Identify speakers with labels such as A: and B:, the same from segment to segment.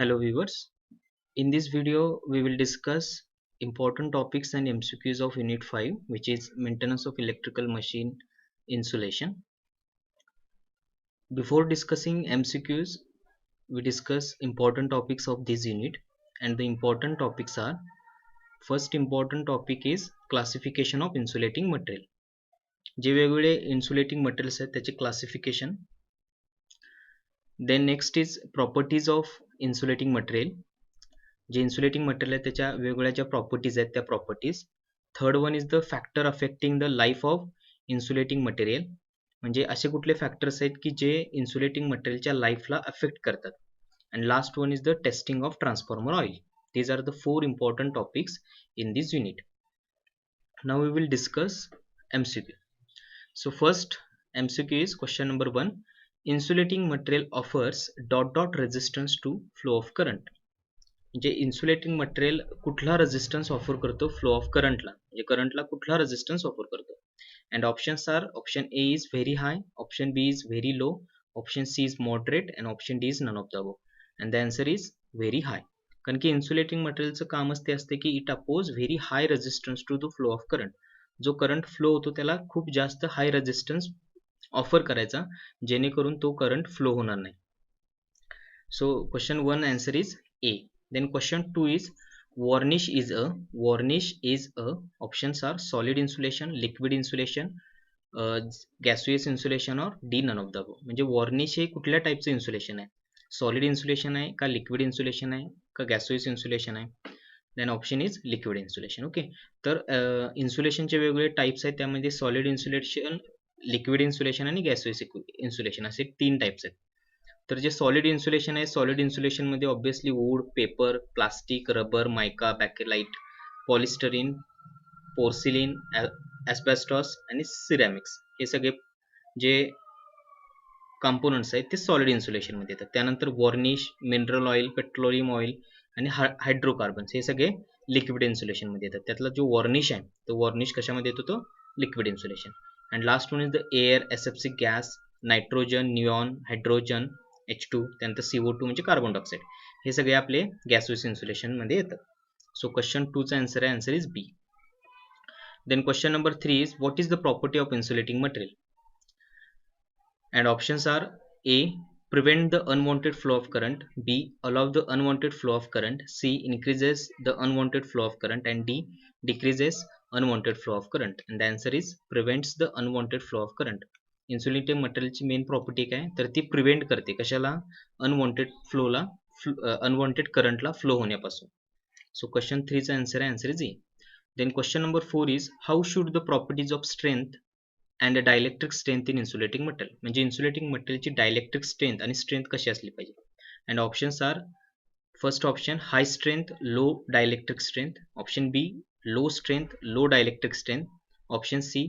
A: Hello viewers. In this video we will discuss important topics and MCQs of Unit 5, which is maintenance of electrical machine insulation. Before discussing MCQs, we discuss important topics of this unit, and the important topics are: first important topic is classification of insulating material. जे वेगवेगळे insulating materials आहेत त्याचे classification. Then next is properties of insulating material. जे insulating material आहे त्याच्या वेगवेगळ्या ज्या properties आहेत त्या properties. Third one is the factor affecting the life of insulating material. म्हणजे असे कुठले फॅक्टर्स आहेत की जे इन्सुलेटिंग मटेरियलच्या लाईफला अफेक्ट करतात. And last one is the testing of transformer oil. these are the four important topics in this unit. Now we will discuss MCQ. So first MCQ is question number 1. Insulating material offers dot dot resistance to flow of current. जे insulating material कुठला resistance offer करतो flow of करंटला, म्हणजे करंटला कुठला resistance offer करतो. And options are: option A is very high, option B is very low, option C is moderate and option D is none of the above. And the answer is very high. कारण की insulating मटेरियलचं कामच ते असते की it oppose very high resistance to the flow of current. जो current flow होतो त्याला खूप जास्त हाय रेजिस्टन्स ऑफर करायचा, जेणेकरून तो करंट फ्लो होणार नाही. So question 1 answer is A. Then question 2 is varnish is a options are solid insulation, liquid insulation, gaseous insulation or D none of the above. म्हणजे varnish हे कुठल्या टाईपचं इन्सुलेशन आहे? सॉलिड इन्सुलेशन आहे का liquid insulation आहे का gaseous insulation आहे? Then option is liquid insulation. Okay, तर इन्सुलेशनचे वेगवेगळे टाईप्स आहेत, त्यामध्ये सॉलिड इन्सुलेशन, लिक्विड इन्सुलेशन आणि गॅसोयस इन्सुलेशन असे 3 टाईप्स आहेत. तर जे सॉलिड इन्सुलेशन आहे, सॉलिड इन्सुलेशनमध्ये obviously wood, paper, plastic, rubber, mica, bakelite, polystyrene, porcelain, asbestos आणि सिरॅमिक्स हे सगळे जे कंपोनंट्स आहेत ते सॉलिड इन्सुलेशनमध्ये येतात. त्यानंतर varnish, mineral oil, petroleum oil आणि हायड्रोकार्बन्स हे सगळे लिक्विड इन्सुलेशनमध्ये येतात. त्यातला जो वॉर्निश आहे तो वॉर्निश कशामध्ये येतो? तो liquid insulation. And last one is the air, SFC gas, nitrogen, neon, hydrogen, H2, त्यानंतर CO2 म्हणजे कार्बन डायऑक्साईड, हे सगळे आपले गॅसोयस इन्सुलेशनमध्ये येतात. सो क्वेश्चन 2चा आन्सर आहे, answer is B. Then question number 3 is what is the property of insulating material? And options are: A, prevent the unwanted flow of current, B, allow the unwanted flow of current, C, increases the unwanted flow of current, and D, decreases unwanted flow of current. And the answer is prevents the unwanted flow of current. Insulating मटेरियलची main property काय? तर ती prevent करते कशाला? Unwanted फ्लोला, unwanted करंटला flow होण्यापासून. So question 3चा आन्सर आहे, answer is A. Then question number 4 is how should the properties of strength and dielectric strength in insulating material. म्हणजे इन्सुलेटिंग मटेरियलची डायलेक्ट्रिक स्ट्रेंथ आणि स्ट्रेंथ कशी असली पाहिजे? And options are: first option high strength, low dielectric strength, option B low strength, low dielectric strength, option C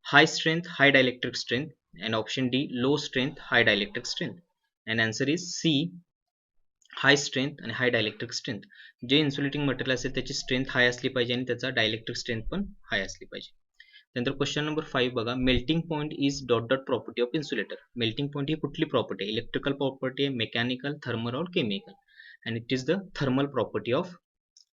A: high strength, high dielectric strength, and option D low strength, high dielectric strength. And answer is C, high strength आणि हाय dielectric strength. जे insulating material असेल त्याची strength हाय असली पाहिजे आणि त्याचा dielectric strength पण हाय असली पाहिजे. त्यानंतर क्वेश्चन नंबर 5 बघा, melting point is dot dot property of insulator. Melting point ही कुठली प्रॉपर्टी आहे? इलेक्ट्रिकल प्रॉपर्टी आहे, मेकॅनिकल, थर्मल और chemical, and it is the thermal property of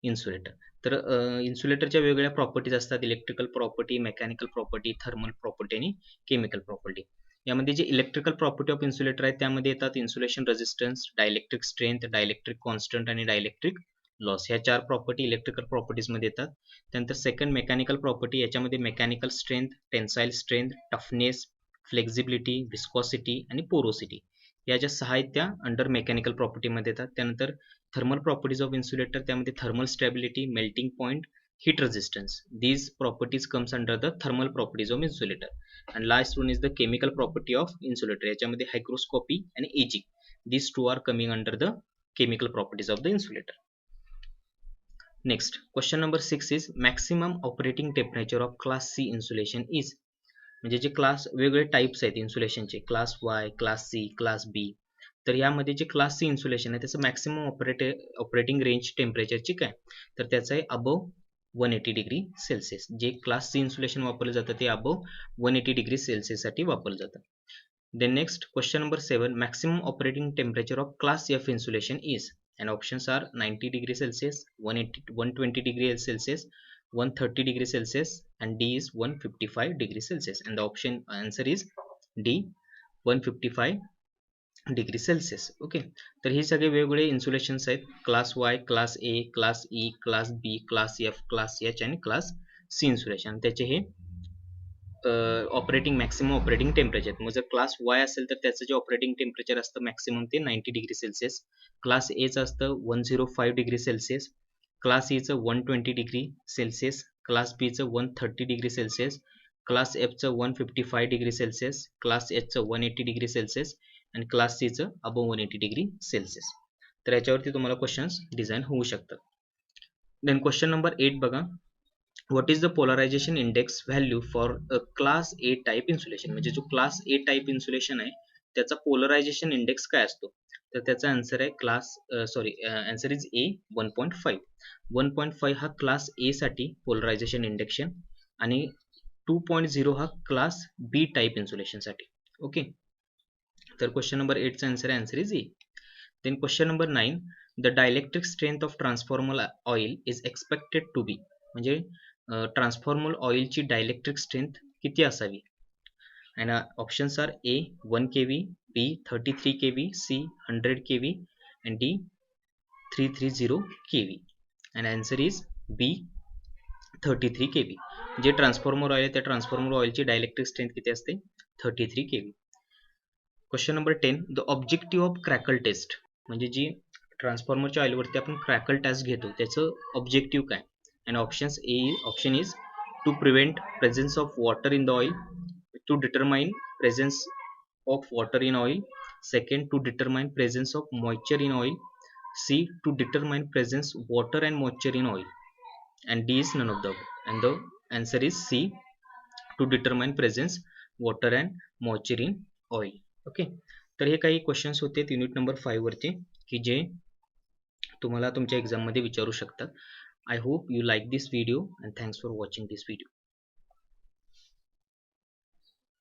A: insulator. तर इन्सुलेटरच्या वेगवेगळ्या प्रॉपर्टीज असतात: electrical property, mechanical property, thermal property आणि केमिकल प्रॉपर्टी. यामध्ये जे इलेक्ट्रिकल प्रॉपर्टी ऑफ इन्सुलेटर आहेत त्यामध्ये येतात insulation resistance, dielectric strength, dielectric constant आणि डायलेक्ट्रिक लॉस. ह्या 4 प्रॉपर्टी इलेक्ट्रिकल प्रॉपर्टीजमध्ये येतात. त्यानंतर सेकंड मेकॅनिकल प्रॉपर्टी, याच्यामध्ये mechanical strength, tensile strength, toughness, flexibility, viscosity आणि पोरोसिटी या ज्या 6 आहेत त्या अंडर मेकॅनिकल प्रॉपर्टीमध्ये येतात. त्यानंतर थर्मल प्रॉपर्टीज ऑफ इन्सुलेटर, त्यामध्ये thermal stability, melting point, heat resistance. These properties comes under the thermal properties of insulator. And last one is the chemical property of insulator. याच्यामध्ये hygroscopy and aging. These two are coming under the chemical properties of the insulator. Next, question number 6 is maximum operating temperature of class C insulation is. म्हणजे जे class वेगवेगळे types आहेत इन्सुलेशनचे, class Y, class C, class B. तर यामध्ये जे class C insulation आहे त्याचं मॅक्सिमम ऑपरेटिंग रेंज टेम्परेचरची काय? तर त्याचं आहे अबव 180 डिग्री सेल्सिअस. जे क्लास सी इन्सुलेशन वापरलं जातं ते अबव 180 डिग्री सेल्सिअससाठी वापरलं जातं. Then next question number 7, maximum operating temperature of class F insulation is. and options are 90 degree Celsius, 120 degree Celsius, 130 degree Celsius, and D is 155 degree Celsius. And the option answer is D, 155 degree Celsius. Okay, तर ही सगळे वेगवेगळे insulations आहेत. Class Y, class A, class E, class B, class F, class H आणि class C insulation. त्याचे हे operating maximum operating temperature. मग जर क्लास वाय असेल तर त्याचं जे ऑपरेटिंग टेम्परेचर असतं मॅक्सिमम ते 90 डिग्री सेल्सिअस. क्लास एचं असतं 105 डिग्री सेल्सिअस, क्लास ईचं 120 डिग्री सेल्सिअस, क्लास बीचं 130 डिग्री सेल्सिअस, क्लास एफचं 155 डिग्री सेल्सिअस, क्लास एचचं 180 डिग्री सेल्सिअस आणि क्लास सीचं अबव 180 डिग्री सेल्सिअस. तर याच्यावरती तुम्हाला क्वेश्चन्स डिझाईन होऊ शकतात. देन क्वेश्चन नंबर 8 बघा. What is the polarization index value for a class A type insulation. म्हणजे जो क्लास ए टाईप इन्सुलेशन आहे त्याचा पोलरायझेशन इंडेक्स काय असतो. तर त्याचा आन्सर आहे आन्सर इज ए 1.5. 1.5 हा क्लास ए साठी पोलरायझेशन इंडेक्स आणि 2.0 हा क्लास बी टाईप इन्सुलेशन साठी. ओके, तर क्वेश्चन नंबर 8चा answer is A. Then question number 9, the dielectric strength of transformer oil is expected to be. म्हणजे ट्रान्सफॉर्मर ऑइलची डायलेक्ट्रिक स्ट्रेंथ किती असावी. आणि options are A 1 kV, B 33 kV, C 100 kV and D 330 kV. and answer is B 33 kV. जे transformer oil आहे त्या transformer ऑइलची dielectric strength किती असते 33 kV. Question number 10, the objective of crackle test. म्हणजे जी ट्रान्सफॉर्मरच्या ऑइलवरती आपण क्रॅकल टेस्ट घेतो त्याचं ऑब्जेक्टिव्ह काय. and option is to prevent presence of water in the oil, to determine presence of water in oil, second to determine presence of moisture in oil, C to determine presence water and moisture in oil, and D is none of the above. And the answer is C to determine presence water and moisture in oil. Okay, तर हे काही questions होते unit number 5 वरचे की जे तुम्हाला तुमच्या exam मध्ये विचारू शकतात. I hope you like this video and thanks for watching this video.